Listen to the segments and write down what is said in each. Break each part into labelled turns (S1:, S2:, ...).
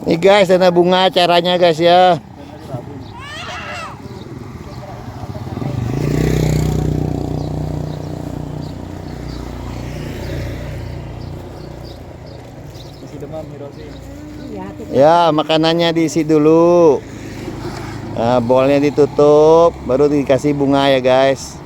S1: Nih guys, dana bunga caranya guys ya. Ya, makanannya diisi dulu. Nah, bolnya ditutup, baru dikasih bunga ya guys.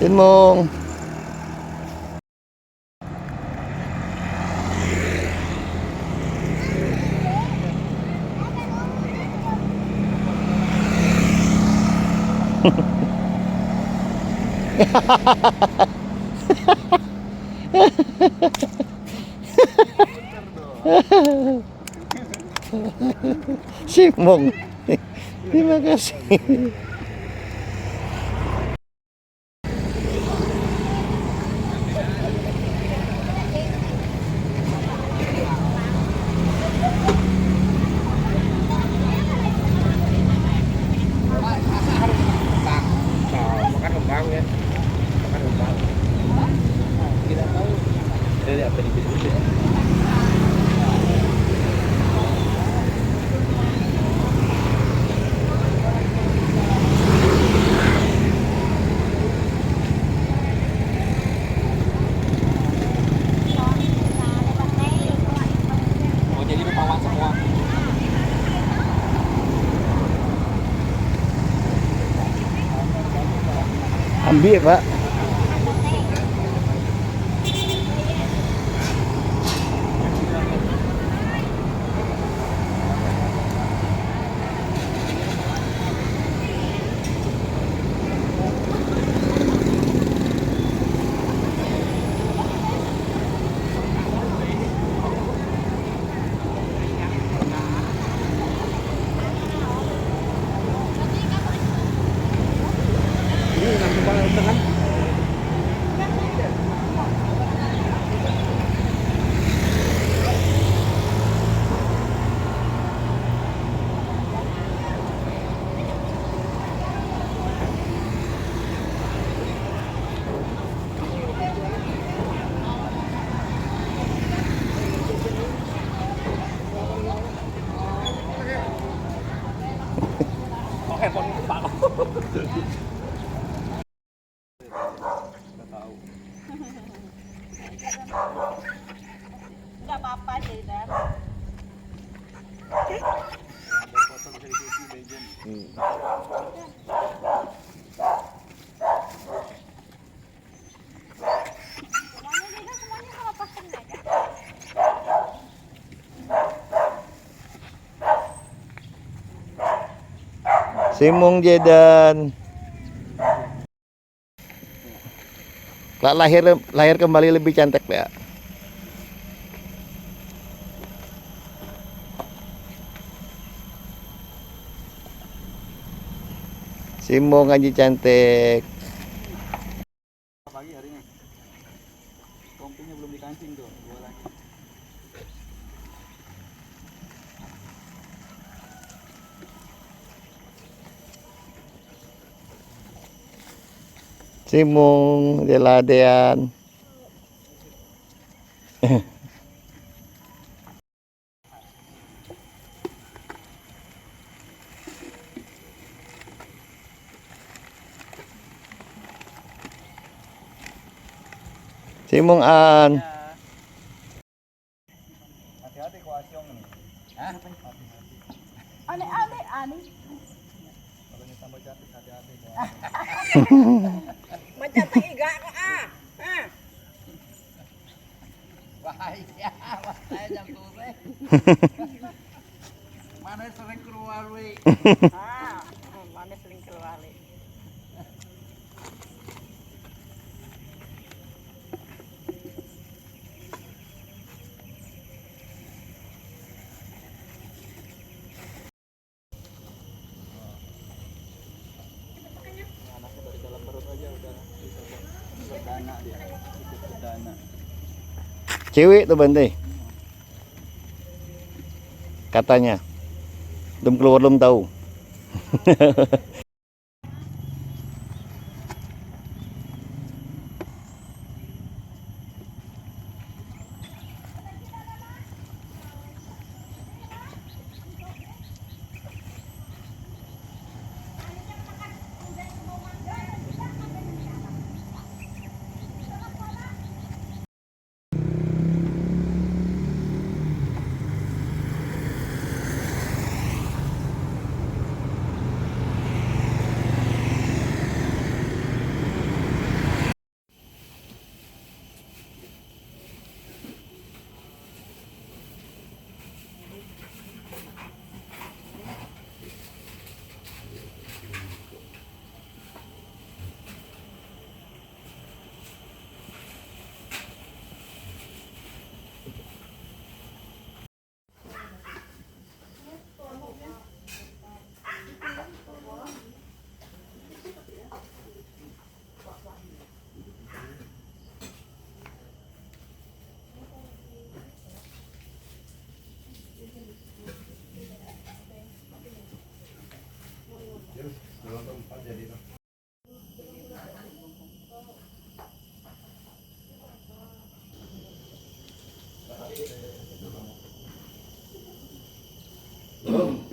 S1: Sin Mong. Si Mong. Terima kasih.
S2: Makan kembang ya. Makan kembang. Tidak tahu. Dari apa dipilih? Oh jadi rupawan semua.
S1: Ambil Pak.
S2: Ini langsung banget kan? Oke, pon Pak.
S3: Enggak apa-apa, Jaidan. Semuanya Jaidan, semuanya kalau pesen aja.
S1: Si Mong Jedan. Lahir kembali lebih cantik ya. Si Mong aja cantik.
S2: Pagi hari ini. Kompinya belum dikancing tuh, dua lagi.
S1: Si Mong jeladean. Si Mong An.
S2: Hati-hati kok Asyong ini. Hah?
S3: Aneh.
S2: Kalau ditambah jatuh hati-hati kok.
S3: Macam tak iga kok ah. Ah.
S2: Bahaya, saya jam sore. Mana sering keluar we.
S3: Mana sering keluar.
S2: Anaknya dari dalam perut aja udah bisa berdana dia. Ikut berdana.
S1: Cewek tuh Bante. Katanya. Belum keluar belum tahu.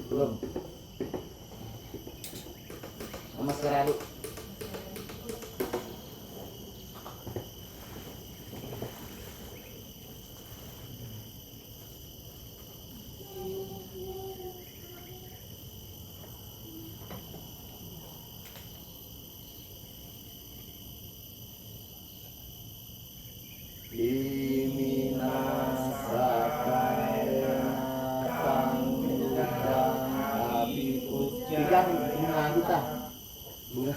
S1: Belum. Sama sekarang. Bunga kita. Bunga.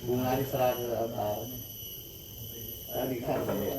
S1: Bunga diserah ke altar. Tadi kan ya.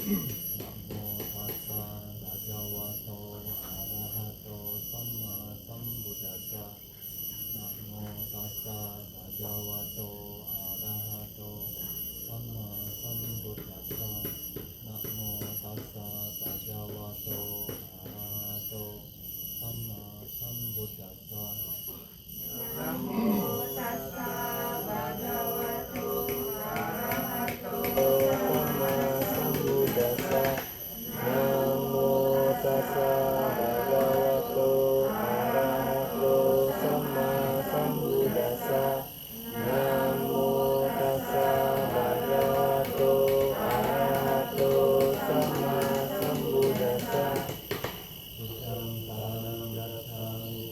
S4: Namo tassa bhagavato arahato samma sambuddhassa. Namo tassa bhagavato arahato samma sambuddhassa. Namo tassa bhagavato arahato samma sambuddhassa.
S1: Sama Sambuddhassa. Namo tassa bhagavato arahato sama Sambuddhassa. Namo tassa bhagavato arahato sama Sambuddhassa.
S4: Buddhang saranang gacchami.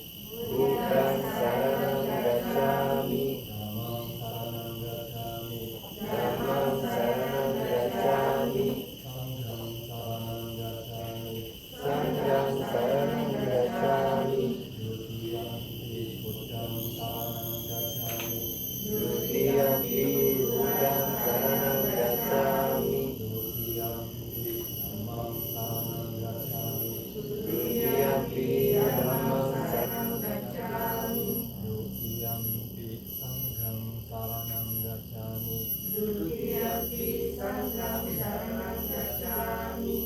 S1: Buddhang saranang gacchami.
S4: Dhammang saranang gacchami.
S1: Dhammang saranang gacchami.
S4: Sanghang saranang gacchami.
S1: Dutiyampi Buddhang saranang gacchami.
S4: Dutiyampi Buddhang saranang gacchami.
S1: Dutiyampi Dhammang saranang gacchami.
S4: Dutiyampi Dhammang saranang gacchami.
S1: Dutiyampi Sanghang saranang gacchami.
S4: Dutiyampi Sanghang saranang gacchami.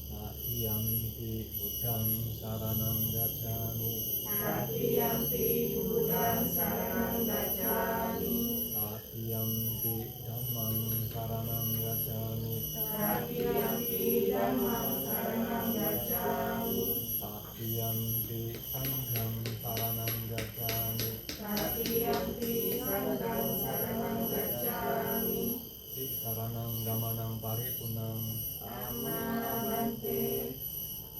S1: Tatiyampi Buddhang saranang gacchami.
S4: Tatiyampi Buddhang saranang gacchami.
S1: Tatiyampi Dhammang saranang gacchami.
S4: Tatiyampi Dhammang saranang gacchami.
S1: Tatiyampi Sanghang saranang gacchami.
S4: Tatiyampi Sanghang saranang gacchami.
S1: Saranang gamanang paripunang.
S4: Amanabante.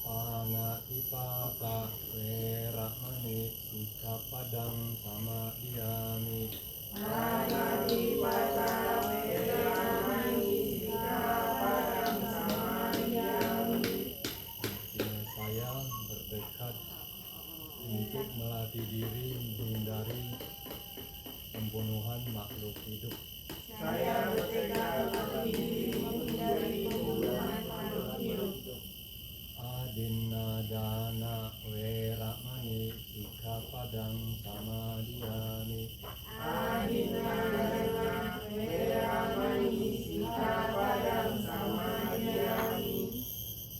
S1: Panatipata weramani sikkhapadang samadhiyami.
S4: Panatipata weramani sikkhapadang samadhiyami.
S1: Saya bertekad untuk melatih diri menghindari pembunuhan makhluk hidup.
S4: Saya bertekad melatih diri menghindari pembunuhan makhluk hidup.
S1: Adinadana weramani sikkhapadang samadhiyami.
S4: Adinadana weramani sikkhapadang samadhiyami.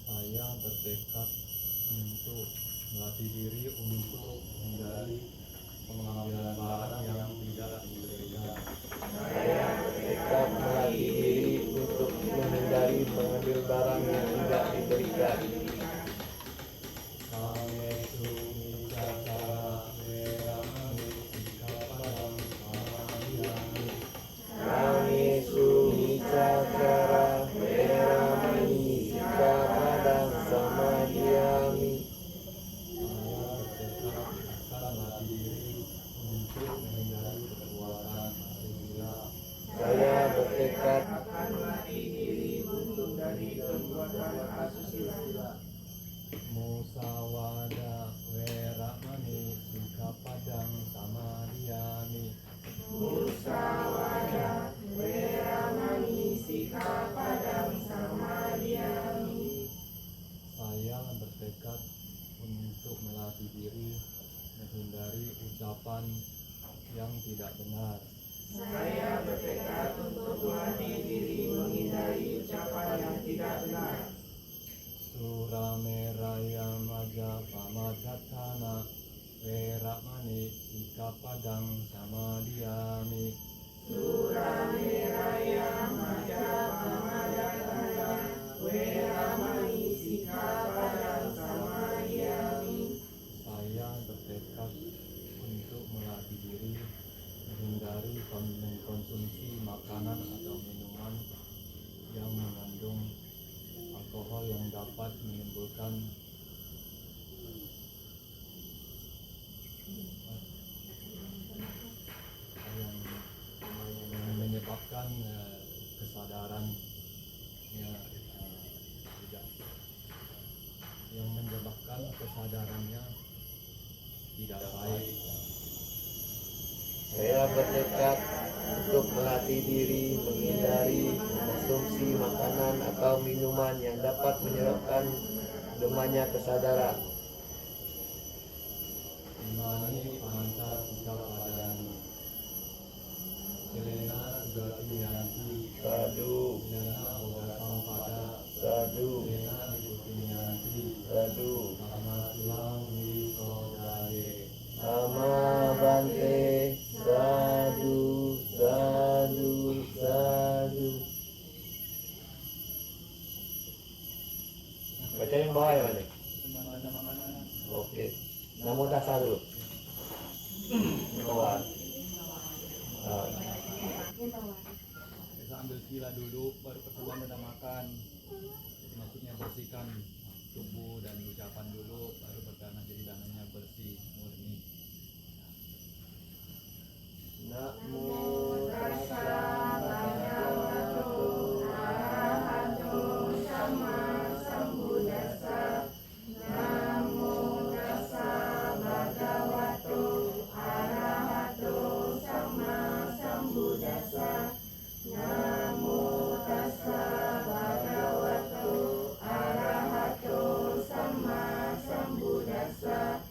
S1: Saya bertekad untuk melatih diri untuk menghindari pengambilan barang yang tidak diperbolehkan.
S4: Saya bertekad melatih diri untuk menghindari mengambil barang yang tidak diberikan.
S1: Kamesu micacara weramani sikkhapadang samadhiyami.
S4: Kami sumicacara weramani sikkhapadang samadhiyami.
S1: Saya bertekad akan melatih diri untuk menghindari perbuatan asusila.
S4: Saya bertekad akan melatih diri untuk dari perbuatan asusila.
S1: Musawada weramani sikkhapadang samadhiyami.
S4: Musawada weramani sikkhapadang samadhiyami.
S1: Saya bertekad untuk melatih diri menghindari ucapan yang tidak benar.
S4: Saya bertekad untuk melatih diri menghindari ucapan yang tidak benar.
S1: Surameraya maja pamadatthana weramani sikkhapadang samadhiyami.
S4: Surameraya majapahamadatthana weramani sikkhapadang samadhiyami.
S1: Saya bertekad untuk melatih diri menghindari mengkonsumsi makanan atau minuman yang mengandung alkohol yang dapat menimbulkan yang menyebabkan kesadaran tidak, yang menyebabkan kesadarannya tidak baik.
S4: Saya bertekad untuk melatih diri menghindari mengkonsumsi makanan atau minuman yang dapat menyebabkan lemahnya kesadaran.
S5: Imani pemancar ucap padamu. Selena juga nanti.
S4: Sadu,
S5: Selena boga sampada.
S4: sadu,
S5: Selena ikuti nanti.
S4: sadu.
S5: Sama tulang di sodade.
S4: Sama Bante, sadu, sadu, sadu. Baca yang bawah ya Bante? Oke. Namo dasar dulu. Bawah.
S5: Kita ambil sila dulu, baru pertemuan dan makan. Jadi maksudnya bersihkan tubuh dan ucapan dulu, baru berdanah jadi dananya bersih, murni.
S4: Namo tassa bhagavato arahato sama sambuddhassa. Namo tassa bhagavato arahato sama sambuddhassa. Namo tassa bhagavato arahato sama sambuddhassa.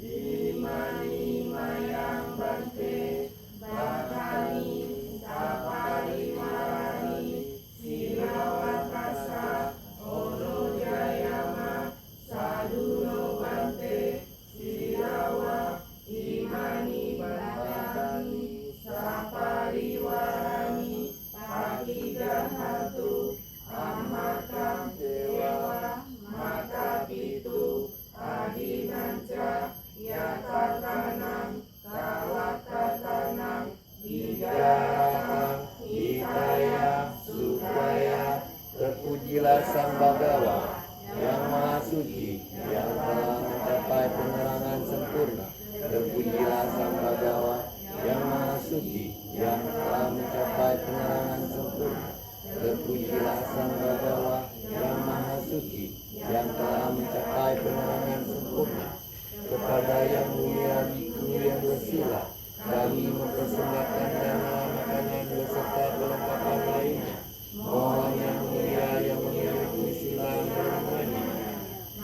S4: Imani mayang bante bakani sapariwarani silawakasa ono jayama saduno bante silawa imani bakani sapariwarani pakidahatu amakam dewa mata pitu adinanca yatatanam kalatatanam Hidayah, hidayah, supaya terpujilah Sang Bhagawa yang Maha Suci, yang telah mencapai penerangan sempurna. Terpujilah Sang Bhagawa yang Maha Suci, yang telah mencapai penerangan sempurna. Terpujilah Sang Bhagawa yang Maha Suci, yang telah mencapai penerangan sempurna. Kepada yang mulia biku yang bersila, kami mempersembahkan dana makanan beserta perlengkapan lainnya. Mohon yang mulia yang memiliki sila berwajib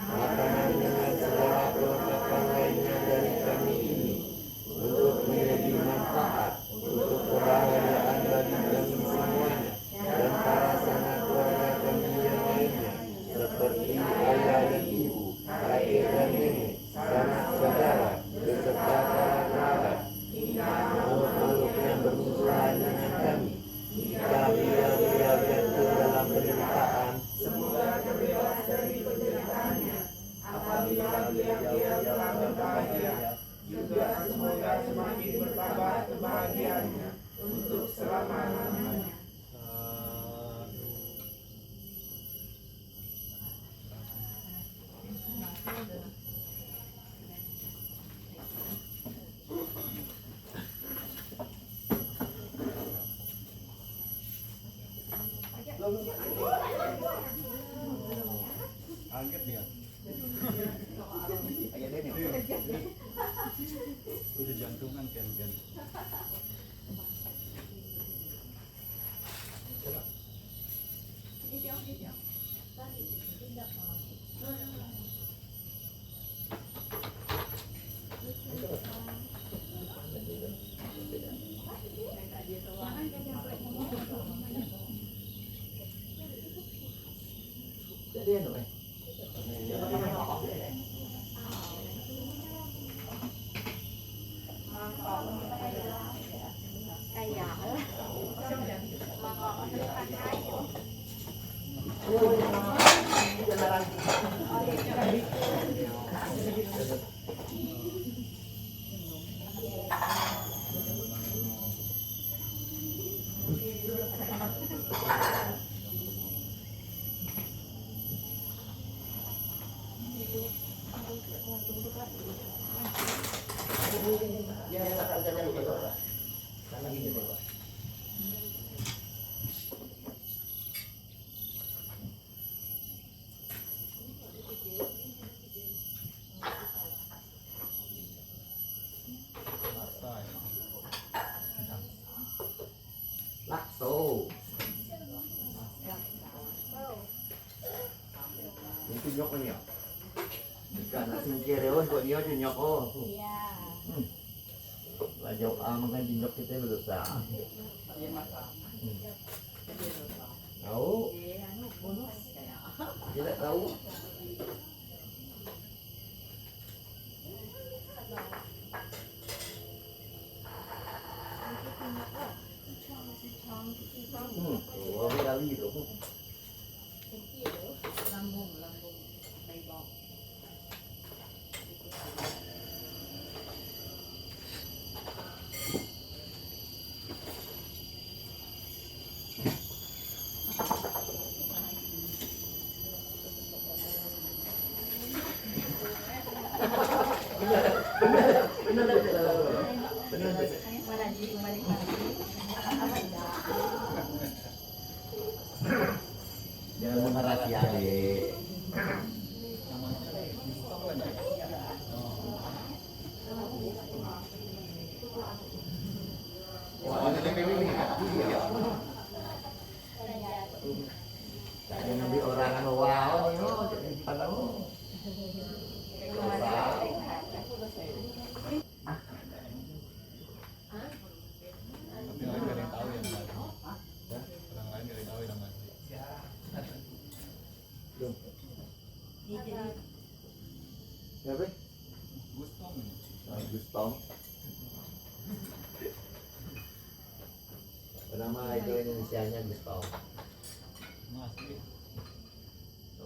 S4: makanan dengan segala perlengkapan lainnya dari kami ini untuk menjadi manfaat untuk kebahagiaan bagi kami semuanya dan para sanak keluarga kami yang lainnya seperti ayah dan ibu, kakek dan nenek, sanak saudara beserta para kerabat. Makhluk yang bermusuhan dengan kami, jika beliau jatuh dalam penderitaan, semoga terbebas dari penderitaannya. Apabila beliau telah berbahagia, juga semoga semakin bertambah kebahagiaannya untuk selama-lamanya.
S5: Angkat dia. Itu jantungan kan.
S4: nyok niya. Karena singkireo kok niya nyok oh.
S3: Iya.
S4: Lajok makan nyok kita berusaha. Tahu? Tidak tahu. Wah, kali itu.
S3: Lambung baybok.
S4: Jangan memerhati adik. Wah, ini ya. Jangan di orang anu wow nih, oh, jadi padamu.
S5: Tapi orang lain nggak ada yang tahu ya namanya. Orang lain nggak ada yang tahu ya namanya.
S4: Siapa?
S5: Gustong ini.
S4: Gustong. Nama itu Indonesianya Gustong.
S5: Asli.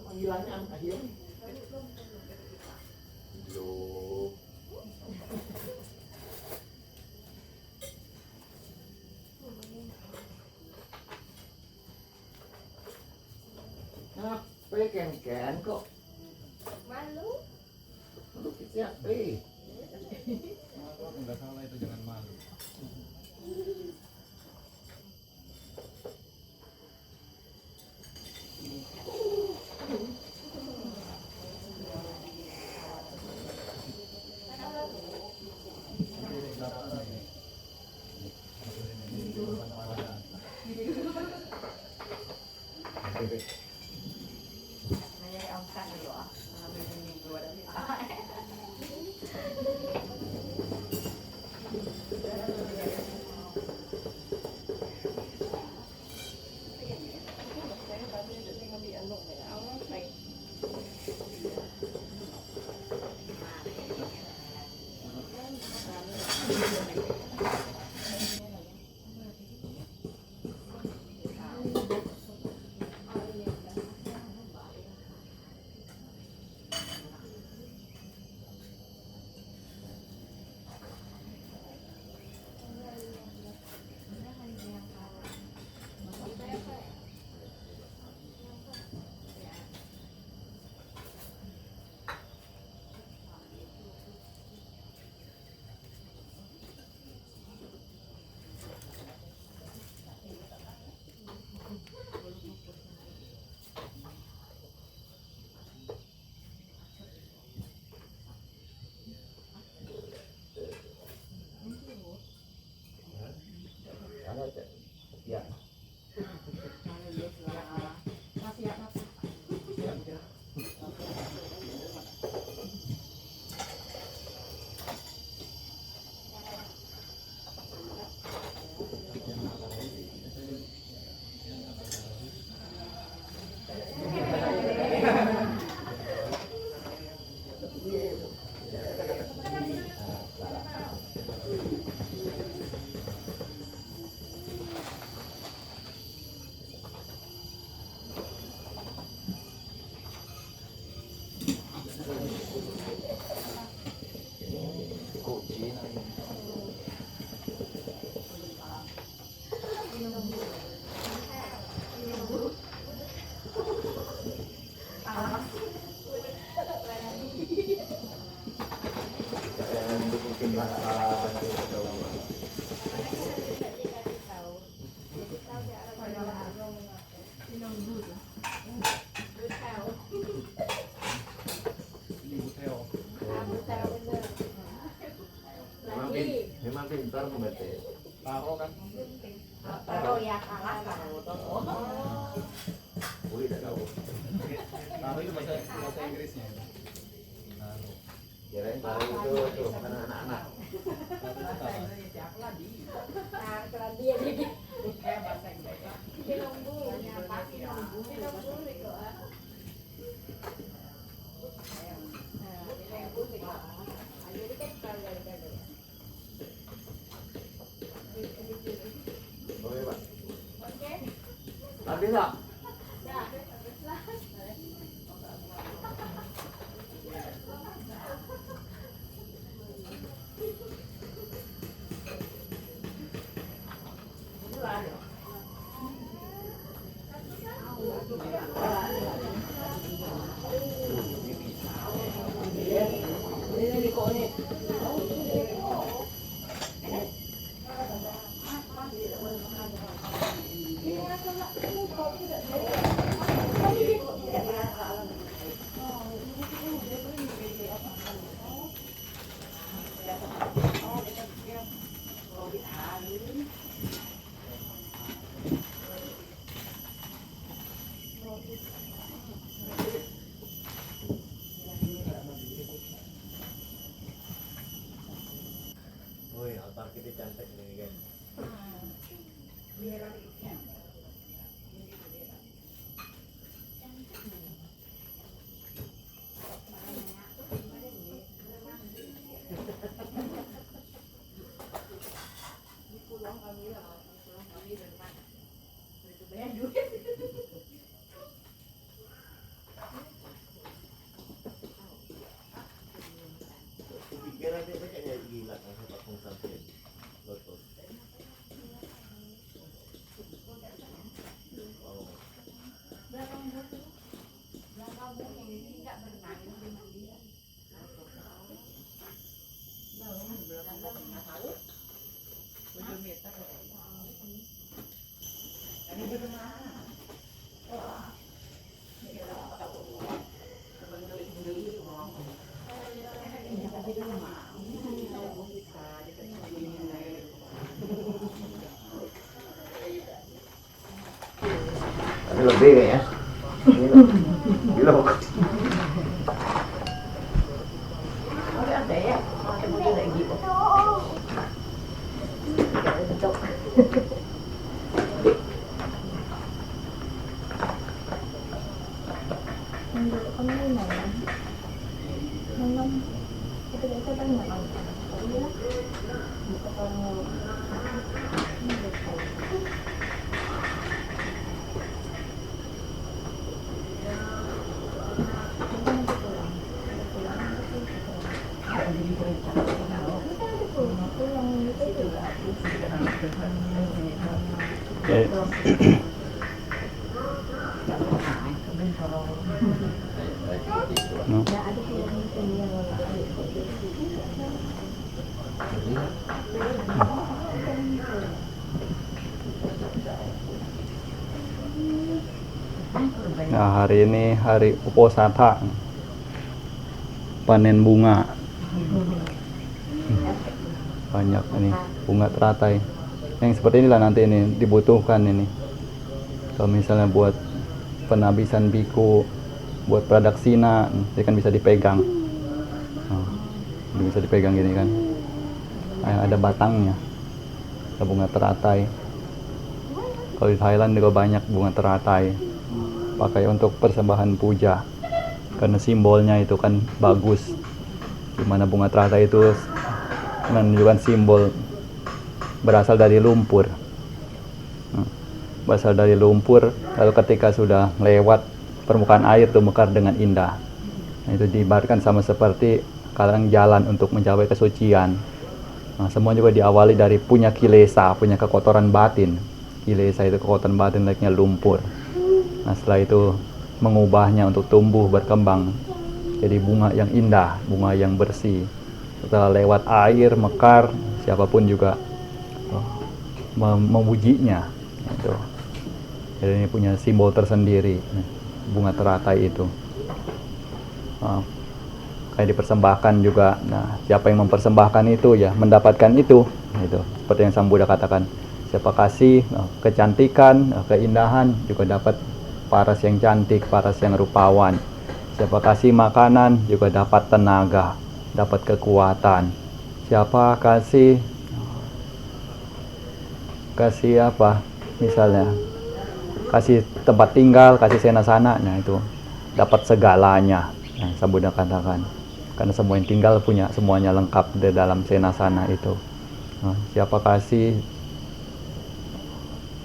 S4: Panggilannya akhir. Loh. Apa ken kok?
S3: Malu.
S4: Lu siapa?
S5: Nggak salah itu, jangan malu.
S4: Ya. Memang pintar membaca.
S5: Taro kan.
S3: Taro ya kalah sama motor.
S2: Boleh tak tahu.
S5: Taro itu bahasa Inggrisnya. Taro.
S2: Kirain taruh itu tuh makanan anak-anak.
S5: Taro itu apa?
S3: Nah, keran dia jadi. Pinunggu, nyapa pinunggu. Pinunggu itu. Jadi kan kalau
S2: Boleh Pak.
S3: oke.
S2: Habis tak?
S3: Dah, habislah.
S2: Woi, altar kita cantik ini kan. Pikir nanti saya kayaknya gila kan saya pakai sampai lotus. Oh. Tapi lebih kayaknya. Gila.
S1: No. Nah, hari ini hari Uposatha, panen bunga. Banyak ini bunga teratai. Yang seperti inilah nanti ini dibutuhkan ini. Kalau misalnya buat penabisan biku, buat pradaksina, ini kan bisa dipegang. Nah, ini bisa dipegang gini kan. Ada batangnya. Ada bunga teratai. Kalau di Thailand juga banyak bunga teratai. Pakai untuk persembahan puja. Karena simbolnya itu kan bagus. Dimana bunga teratai itu menunjukkan simbol berasal dari lumpur. Berasal dari lumpur, lalu ketika sudah lewat permukaan air itu mekar dengan indah. Nah, itu diibaratkan sama seperti kadang jalan untuk mencapai kesucian. Nah, semua juga diawali dari punya kilesa, punya kekotoran batin. Kilesa itu kekotoran batin layaknya lumpur. Nah, setelah itu mengubahnya untuk tumbuh berkembang jadi bunga yang indah, bunga yang bersih. Setelah lewat air mekar, siapapun juga memujinya. Gitu. Jadi ini punya simbol tersendiri, bunga teratai itu. Kayak dipersembahkan juga. Nah, siapa yang mempersembahkan itu ya mendapatkan itu. Gitu. Seperti yang Sang Buddha katakan, Siapa kasih kecantikan, keindahan, juga dapat paras yang cantik, paras yang rupawan. Siapa kasih makanan, juga dapat tenaga, dapat kekuatan. Siapa kasih apa? Misalnya kasih tempat tinggal, kasih senasana, nah itu dapat segalanya. Nah, Sang Buddha katakan, karena semua yang tinggal punya semuanya lengkap di dalam senasana itu. Nah, siapa kasih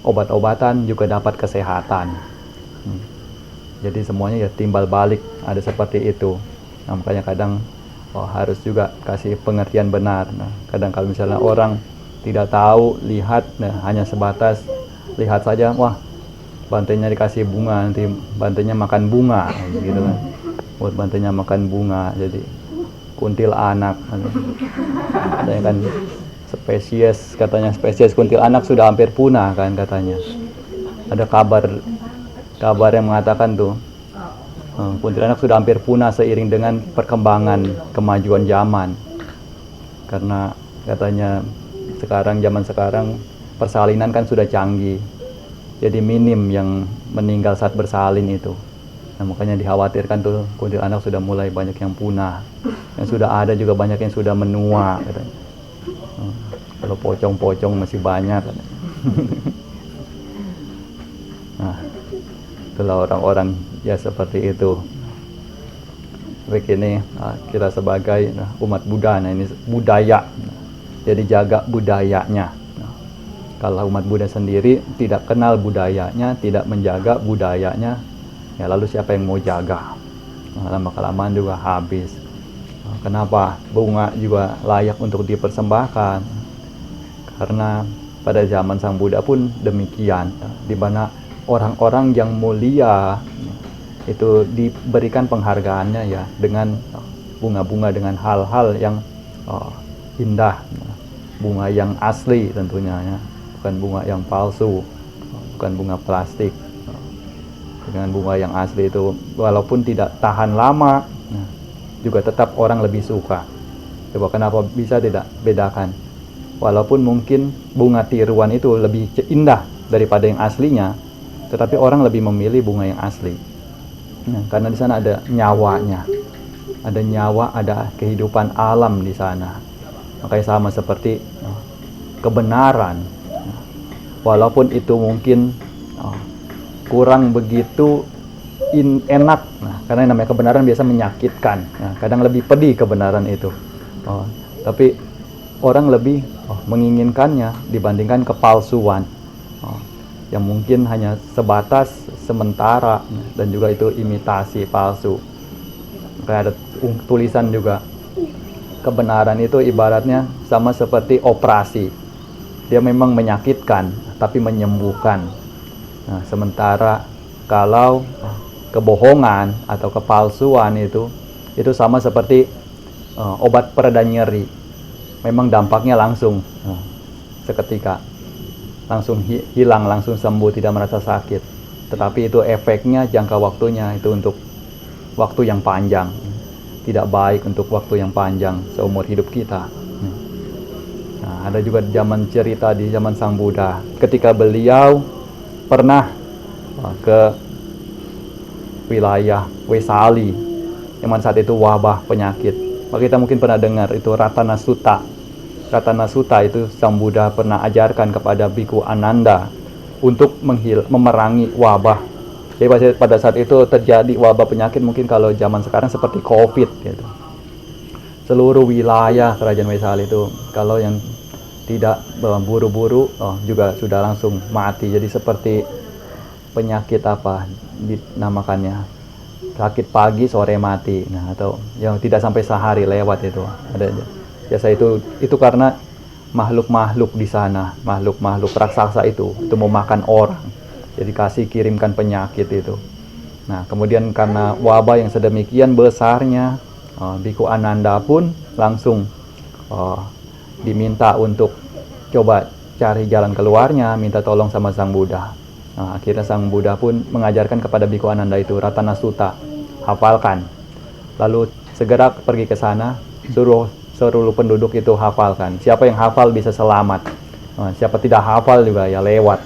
S1: obat-obatan, juga dapat kesehatan. Jadi semuanya ya timbal balik, ada seperti itu. Nah, makanya kadang harus juga kasih pengertian benar. Nah, kadang kalau misalnya orang tidak tahu, lihat, nah, hanya sebatas lihat saja, wah bantainya dikasih bunga, nanti bantainya makan bunga, gitu kan. Buat bantainya makan bunga, jadi kuntil anak. Katanya kan katanya spesies kuntil anak sudah hampir punah kan katanya. Ada kabar yang mengatakan tuh kuntilanak sudah hampir punah seiring dengan perkembangan kemajuan zaman. Karena katanya zaman sekarang persalinan kan sudah canggih. Jadi minim yang meninggal saat bersalin itu. Nah, makanya dikhawatirkan tuh kuntilanak sudah mulai banyak yang punah. Yang sudah ada juga banyak yang sudah menua katanya. Kalau pocong-pocong masih banyak katanya. Nah, itulah orang-orang ya seperti itu. Begini kita sebagai umat Buddha, nah ini budaya, jadi jaga budayanya. Kalau umat Buddha sendiri tidak kenal budayanya, tidak menjaga budayanya, ya lalu siapa yang mau jaga? Lama-kelamaan juga habis. Kenapa bunga juga layak untuk dipersembahkan? Karena pada zaman Sang Buddha pun demikian, di mana orang-orang yang mulia itu diberikan penghargaannya ya dengan bunga-bunga, dengan hal-hal yang indah, bunga yang asli tentunya ya, bukan bunga yang palsu, bukan bunga plastik. Dengan bunga yang asli itu walaupun tidak tahan lama juga tetap orang lebih suka. Coba kenapa bisa tidak bedakan? Walaupun mungkin bunga tiruan itu lebih indah daripada yang aslinya, tetapi orang lebih memilih bunga yang asli. Karena di sana ada nyawanya, ada nyawa, ada kehidupan alam di sana. Makanya sama seperti kebenaran, walaupun itu mungkin kurang begitu enak, karena yang namanya kebenaran biasa menyakitkan. Kadang lebih pedih kebenaran itu, tapi orang lebih menginginkannya dibandingkan kepalsuan. Yang mungkin hanya sebatas sementara dan juga itu imitasi palsu. Kayak ada tulisan juga, kebenaran itu ibaratnya sama seperti operasi, dia memang menyakitkan tapi menyembuhkan. Nah, sementara kalau kebohongan atau kepalsuan itu sama seperti obat pereda nyeri, memang dampaknya langsung seketika, langsung hilang, langsung sembuh, tidak merasa sakit. Tetapi itu efeknya, jangka waktunya itu untuk waktu yang panjang. Tidak baik untuk waktu yang panjang seumur hidup kita. Nah, ada juga zaman cerita di zaman Sang Buddha, ketika beliau pernah ke wilayah Wesali, yang saat itu wabah penyakit. Kita mungkin pernah dengar itu Ratana Sutta. Ratana Sutta itu Sang Buddha pernah ajarkan kepada Biku Ananda untuk memerangi wabah. Jadi pada saat itu terjadi wabah penyakit, mungkin kalau zaman sekarang seperti COVID gitu. Seluruh wilayah kerajaan Wesali itu, kalau yang tidak buru-buru juga sudah langsung mati. Jadi seperti penyakit apa dinamakannya, sakit pagi sore mati, atau yang tidak sampai sehari lewat itu ada. Biasa itu karena makhluk-makhluk di sana, makhluk-makhluk raksasa itu mau makan orang, jadi kirimkan penyakit itu. Nah, kemudian karena wabah yang sedemikian besarnya, Biku Ananda pun langsung diminta untuk coba cari jalan keluarnya, minta tolong sama Sang Buddha. Nah, akhirnya Sang Buddha pun mengajarkan kepada Biku Ananda itu Ratana Sutta, hafalkan. Lalu segera pergi ke sana, suruh penduduk itu hafalkan. Siapa yang hafal bisa selamat. Siapa tidak hafal juga ya lewat.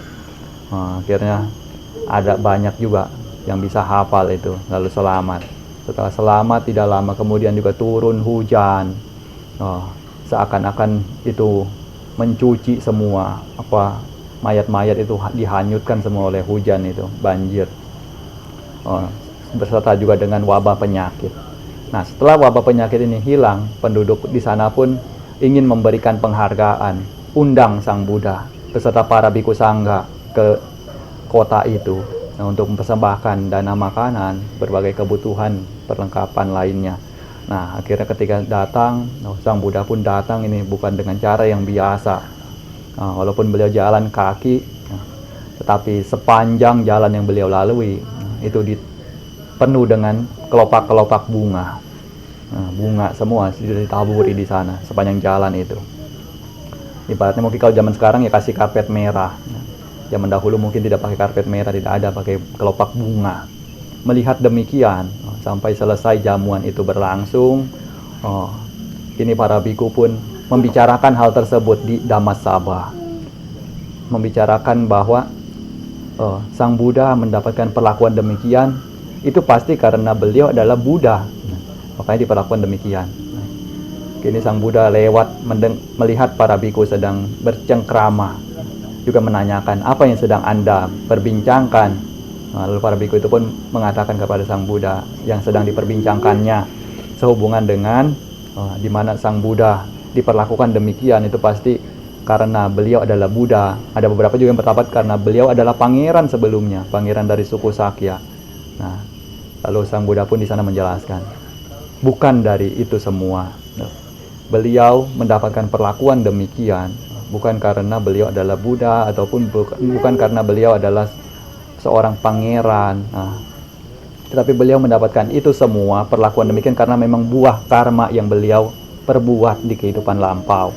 S1: Akhirnya ada banyak juga yang bisa hafal itu, lalu selamat. Setelah selamat tidak lama kemudian juga turun hujan. Seakan-akan itu mencuci semua mayat-mayat itu dihanyutkan semua oleh hujan itu, banjir. Beserta juga dengan wabah penyakit. Nah, setelah wabah penyakit ini hilang, penduduk di sana pun ingin memberikan penghargaan, undang Sang Buddha beserta para biku sangga ke kota itu untuk mempersembahkan dana makanan, berbagai kebutuhan, perlengkapan lainnya. Nah, akhirnya ketika datang, Sang Buddha pun datang ini bukan dengan cara yang biasa. Walaupun beliau jalan kaki, tetapi sepanjang jalan yang beliau lalui itu penuh dengan kelopak-kelopak bunga. Bunga semua sudah ditaburi di sana sepanjang jalan itu. Ibaratnya mungkin kalau zaman sekarang ya kasih karpet merah. Zaman dahulu mungkin tidak pakai karpet merah, tidak ada, pakai kelopak bunga. Melihat demikian, sampai selesai jamuan itu berlangsung, ini para biku pun membicarakan hal tersebut di Dhammasabha. Membicarakan bahwa Sang Buddha mendapatkan perlakuan demikian, itu pasti karena beliau adalah Buddha. Makanya diperlakukan demikian. Kini Sang Buddha lewat melihat para biku sedang bercengkrama, juga menanyakan apa yang sedang Anda perbincangkan. Lalu para biku itu pun mengatakan kepada Sang Buddha yang sedang diperbincangkannya sehubungan dengan di mana Sang Buddha diperlakukan demikian itu pasti karena beliau adalah Buddha. Ada beberapa juga yang berpendapat karena beliau adalah pangeran sebelumnya, pangeran dari suku Sakya. Nah, lalu Sang Buddha pun di sana menjelaskan, bukan dari itu semua. Beliau mendapatkan perlakuan demikian bukan karena beliau adalah Buddha ataupun bukan karena beliau adalah seorang pangeran. Tetapi beliau mendapatkan itu semua perlakuan demikian karena memang buah karma yang beliau perbuat di kehidupan lampau.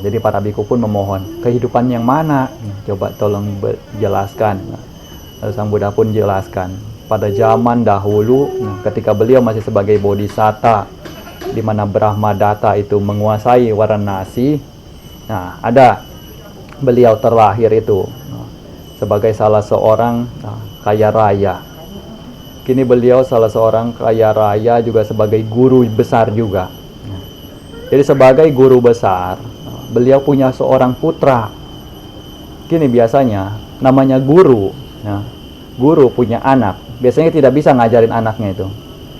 S1: Jadi para biku pun memohon, kehidupan yang mana? Coba tolong jelaskan. Lalu Sang Buddha pun jelaskan, pada zaman dahulu ketika beliau masih sebagai bodhisatta, di mana Brahmadatta itu menguasai Varanasi. Ada beliau terlahir itu sebagai salah seorang kaya raya. Kini beliau salah seorang kaya raya juga sebagai guru besar juga. Jadi sebagai guru besar, beliau punya seorang putra. Kini biasanya namanya guru. Guru punya anak, biasanya tidak bisa ngajarin anaknya itu.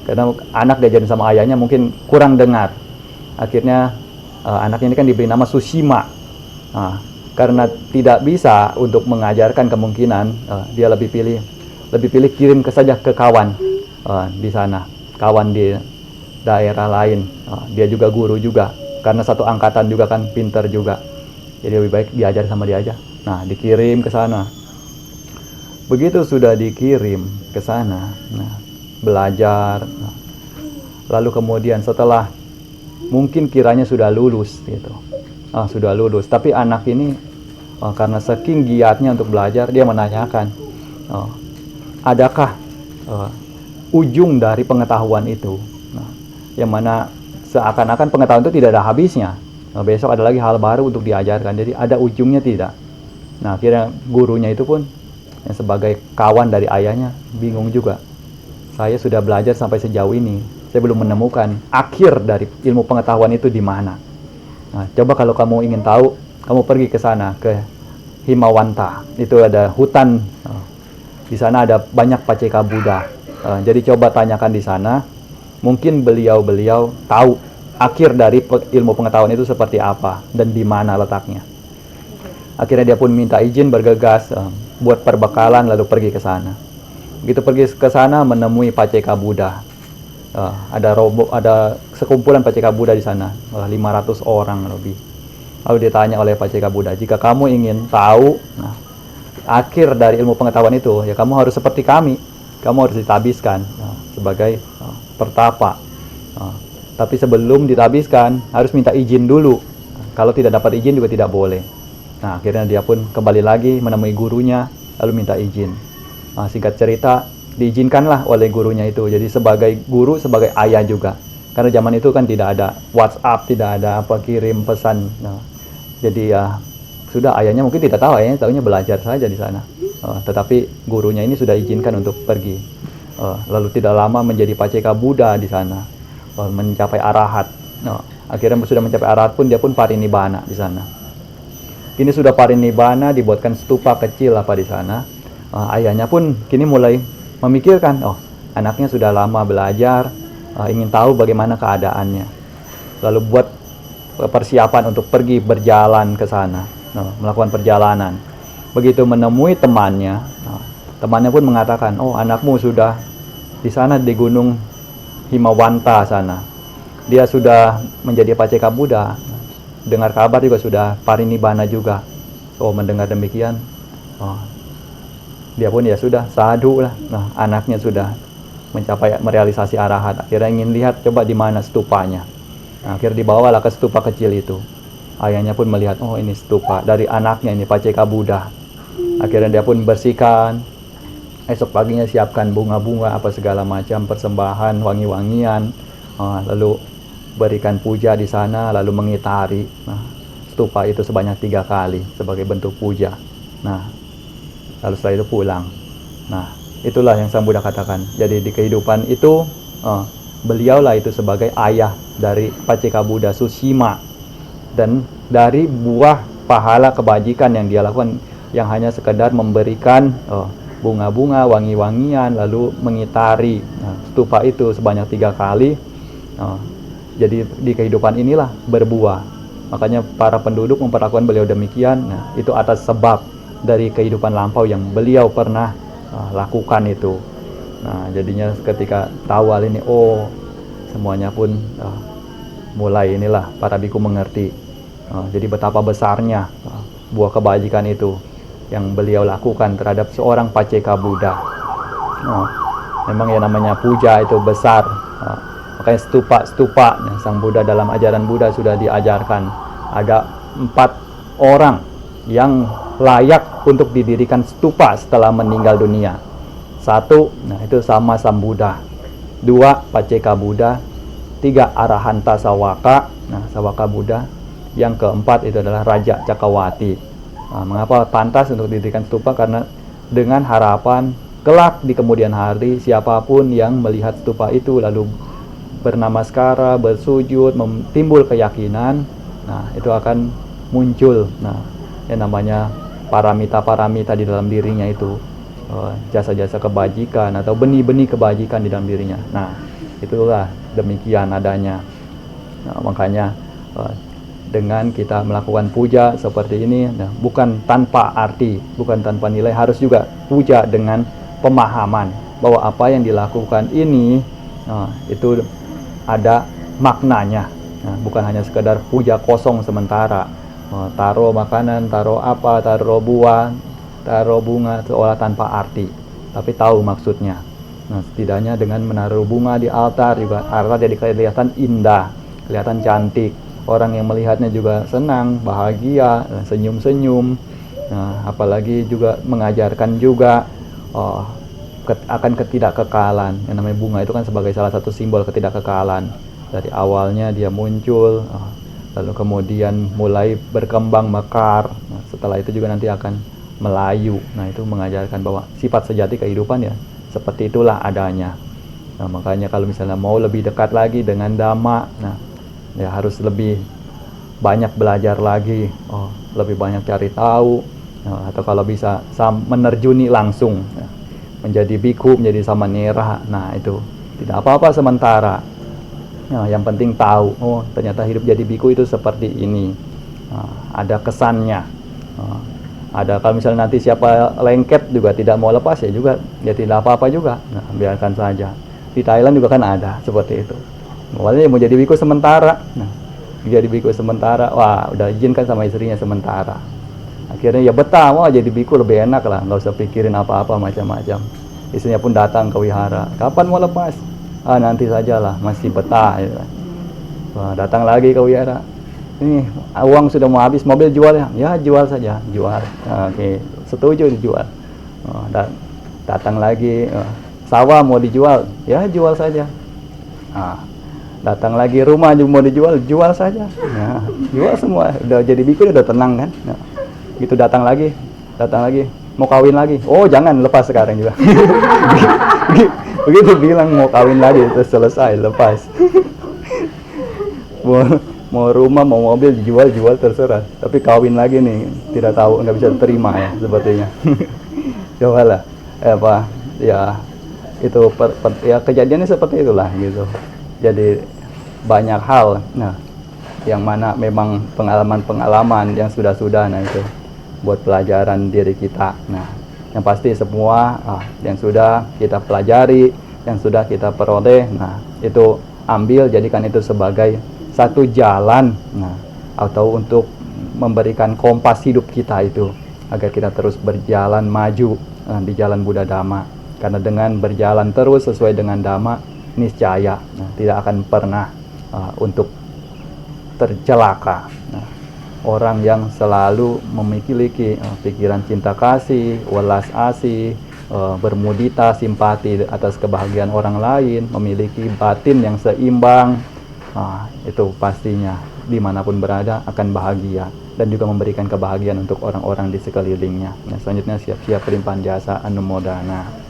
S1: Karena anak diajarin sama ayahnya mungkin kurang dengar. Akhirnya anaknya ini kan diberi nama Sushima. Karena tidak bisa untuk mengajarkan, kemungkinan dia lebih pilih kirim saja ke kawan di sana, kawan di daerah lain. Dia juga guru juga, karena satu angkatan juga kan, pinter juga. Jadi lebih baik diajar sama dia aja. Dikirim ke sana. Begitu sudah dikirim ke sana, belajar. Lalu kemudian setelah mungkin kiranya sudah lulus gitu. Sudah lulus, tapi anak ini karena saking giatnya untuk belajar, dia menanyakan, adakah ujung dari pengetahuan itu? Yang mana seakan-akan pengetahuan itu tidak ada habisnya. Besok ada lagi hal baru untuk diajarkan, jadi ada ujungnya tidak. Akhirnya gurunya itu pun yang sebagai kawan dari ayahnya bingung juga. Saya sudah belajar sampai sejauh ini, saya belum menemukan akhir dari ilmu pengetahuan itu di mana. Coba kalau kamu ingin tahu, kamu pergi ke sana, ke Himawanta. Itu ada hutan. Di sana ada banyak Paceka Buddha. Jadi coba tanyakan di sana. Mungkin beliau tahu akhir dari ilmu pengetahuan itu seperti apa dan di mana letaknya. Akhirnya dia pun minta izin, bergegas buat perbekalan, lalu pergi ke sana. Begitu pergi ke sana menemui Paceka Buddha. Ada sekumpulan Paceka Buddha di sana, 500 orang lebih. Lalu ditanya oleh Paceka Buddha, jika kamu ingin tahu akhir dari ilmu pengetahuan itu, ya kamu harus seperti kami. Kamu harus ditabiskan sebagai pertapa. Tapi sebelum ditabiskan harus minta izin dulu. Kalau tidak dapat izin juga tidak boleh. Akhirnya dia pun kembali lagi menemui gurunya, lalu minta izin. Singkat cerita, diizinkanlah oleh gurunya itu. Jadi sebagai guru, sebagai ayah juga. Karena zaman itu kan tidak ada WhatsApp, tidak ada kirim pesan. Jadi sudah ayahnya mungkin tidak tahu, ayahnya tahunya belajar saja di sana. Tetapi gurunya ini sudah izinkan untuk pergi. Lalu tidak lama menjadi Paceka Buddha di sana, mencapai arahat. Akhirnya sudah mencapai arahat pun dia pun parinibbana di sana. Kini sudah parinibbana, dibuatkan stupa kecil apa di sana. Ayahnya pun kini mulai memikirkan, anaknya sudah lama belajar, ingin tahu bagaimana keadaannya. Lalu buat persiapan untuk pergi berjalan ke sana, melakukan perjalanan. Begitu menemui temannya, temannya pun mengatakan, anakmu sudah di sana di Gunung Himawanta sana. Dia sudah menjadi Paceka Buddha. Dengar kabar juga sudah parinibbana juga. Mendengar demikian, dia pun ya sudah sadhu lah. Anaknya sudah mencapai merealisasi arahat. Akhirnya ingin lihat coba di mana stupanya. Akhirnya dibawalah ke stupa kecil itu. Ayahnya pun melihat, ini stupa dari anaknya ini Paceka Buddha. Akhirnya dia pun bersihkan. Esok paginya siapkan bunga-bunga apa segala macam persembahan, wangi-wangian. Lalu berikan puja di sana, lalu mengitari stupa itu sebanyak 3 kali sebagai bentuk puja. Lalu setelah itu pulang. Itulah yang Sang Buddha katakan. Jadi di kehidupan itu beliaulah itu sebagai ayah dari Paceka Buddha Sushima, dan dari buah pahala kebajikan yang dia lakukan, yang hanya sekedar memberikan bunga-bunga, wangi-wangian, lalu mengitari stupa itu sebanyak 3 kali. Jadi di kehidupan inilah berbuah. Makanya para penduduk memperlakukan beliau demikian. Itu atas sebab dari kehidupan lampau yang beliau pernah lakukan itu. Jadinya ketika tahu hal ini, semuanya pun mulai inilah para biku mengerti. Jadi betapa besarnya buah kebajikan itu yang beliau lakukan terhadap seorang Paceka Buddha. Memang yang namanya puja itu besar. Makanya stupa-stupa Sang Buddha dalam ajaran Buddha sudah diajarkan. Ada 4 orang yang layak untuk didirikan stupa setelah meninggal dunia. 1, itu sama Sang Buddha. 2, Paceka Buddha. 3, Arahanta Sawaka. Sawaka Buddha. Yang keempat itu adalah Raja Cakawati. Mengapa pantas untuk didirikan stupa? Karena dengan harapan kelak di kemudian hari siapapun yang melihat stupa itu lalu bernamaskara, bersujud, timbul keyakinan, itu akan muncul yang namanya paramita-paramita di dalam dirinya itu, jasa-jasa kebajikan atau benih-benih kebajikan di dalam dirinya. Itulah demikian adanya. Makanya dengan kita melakukan puja seperti ini, bukan tanpa arti, bukan tanpa nilai, harus juga puja dengan pemahaman bahwa apa yang dilakukan ini itu ada maknanya. Bukan hanya sekedar puja kosong sementara, taruh makanan, taruh apa, taruh buah, taruh bunga seolah tanpa arti, tapi tahu maksudnya. Setidaknya dengan menaruh bunga di altar juga altar jadi kelihatan indah, kelihatan cantik. Orang yang melihatnya juga senang, bahagia, senyum-senyum. Apalagi juga mengajarkan juga akan ketidakkekalan. Yang namanya bunga itu kan sebagai salah satu simbol ketidakkekalan. Dari awalnya dia muncul, lalu kemudian mulai berkembang mekar. Setelah itu juga nanti akan melayu. Itu mengajarkan bahwa sifat sejati kehidupan ya seperti itulah adanya. Makanya kalau misalnya mau lebih dekat lagi dengan Dhamma, ya harus lebih banyak belajar lagi, lebih banyak cari tahu, atau kalau bisa menerjuni langsung, menjadi biku, menjadi samanera. Itu tidak apa-apa sementara. Yang penting tahu, ternyata hidup jadi biku itu seperti ini. Ada kesannya. Ada kalau misalnya nanti siapa lengket juga tidak mau lepas ya juga, ya tidak apa-apa juga. Biarkan saja. Di Thailand juga kan ada seperti itu. Awalnya mau jadi biku sementara. Jadi biku sementara, udah izinkan sama istrinya sementara. Akhirnya ya betah, jadi biku lebih enak lah, nggak usah pikirin apa-apa macam-macam. Istrinya pun datang ke wihara, kapan mau lepas? Nanti sajalah, masih betah. Datang lagi ke wihara, ini uang sudah mau habis, mobil jual ya jual saja, jual. Oke, setuju dijual. Datang lagi, sawah mau dijual, ya jual saja. Datang lagi rumah juga mau dijual, jual saja. Jual semua. Udah jadi biku udah tenang kan. Gitu datang lagi, mau kawin lagi. Oh jangan, lepas sekarang juga. Begitu bilang mau kawin lagi, terus selesai, lepas. mau rumah, mau mobil dijual terserah. Tapi kawin lagi nih, tidak tahu, nggak bisa terima ya sepertinya. Cobalah, ya itu ya kejadiannya seperti itulah gitu. Jadi banyak hal, nah yang mana memang pengalaman yang sudah nah itu buat pelajaran diri kita. Nah yang pasti semua yang sudah kita pelajari, yang sudah kita peroleh, nah itu ambil, jadikan itu sebagai satu jalan, nah atau untuk memberikan kompas hidup kita itu agar kita terus berjalan maju di jalan Buddha Dhamma. Karena dengan berjalan terus sesuai dengan Dhamma, niscaya tidak akan pernah untuk tercelaka. Nah, orang yang selalu memiliki pikiran cinta kasih, welas asih, bermudita, simpati atas kebahagiaan orang lain, memiliki batin yang seimbang, itu pastinya dimanapun berada akan bahagia dan juga memberikan kebahagiaan untuk orang-orang di sekelilingnya. Nah, selanjutnya siap-siap pelimpahan jasa anumodana.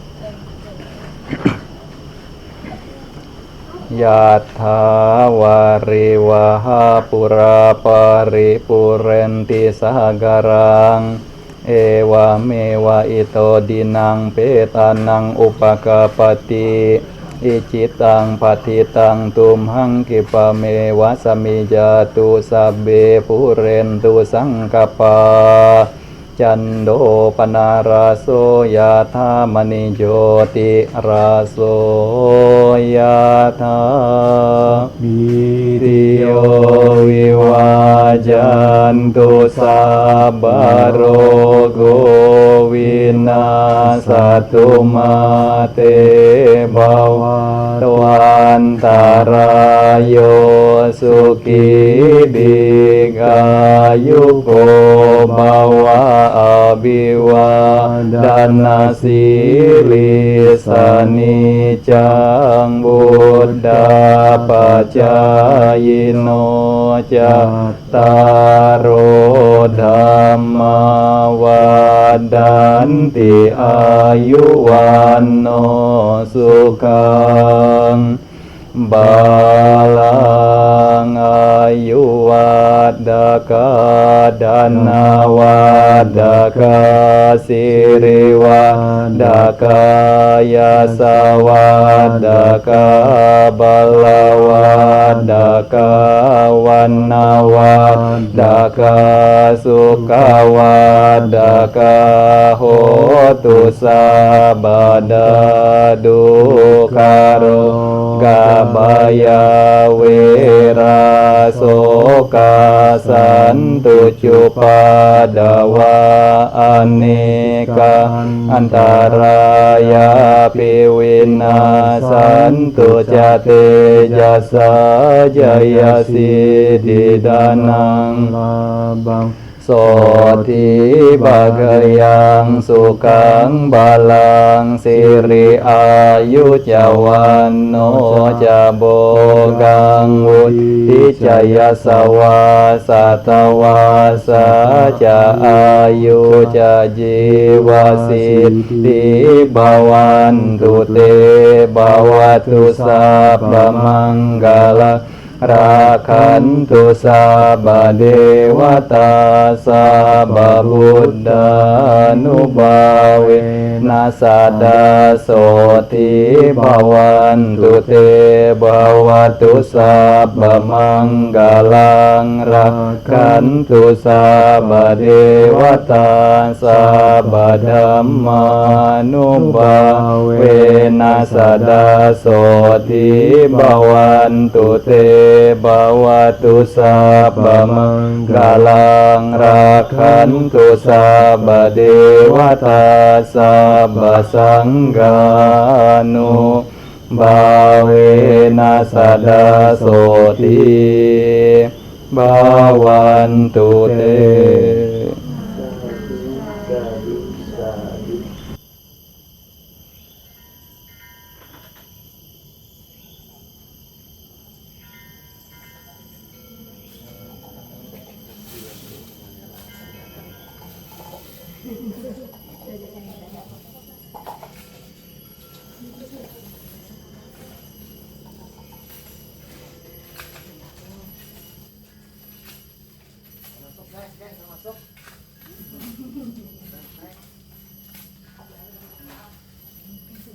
S1: Yatha wariwaha pura paripurenti sagarang ewa mewa ito dinang petanang upakapati icitang patitang tumhang kipamewa samijatu sabbe purentu sangkapa Cando panaraso yatha manijoti raso yatha Biriyo viwajantu sabaro govina satu mate bawantarayo suki digayuko bawa abiwa dana silisani cang buddha pacayino cattaro dhamma wadanti ayuwano sukang balang ayuwadaka dana wadaka siriwadaka yasawadaka balawadaka wanawadaka sukawadaka hotu sabada dukaro Gabaya wera soka santu cupadawa aneka antaraya piwina santu jate jasa jaya siddhidanang labang Soti bagayang sukang balang siri ayu cawano cabogang wuti caya sawasa tawasa ca ayu ca jiwa siddhi bawantu te bawatu sabba manggala Rakantu sabba dewata sabba buddha nubawe nasada soti bawantu te bawatu sabba manggalang rakantu sabba dewata sabba dhamma nubawe nasada soti bawantu te bawatu sabba manggalang rakantu sabba dewata sabba sangganu bawe nasada soti bawantu te.
S2: Masuk guys, masuk.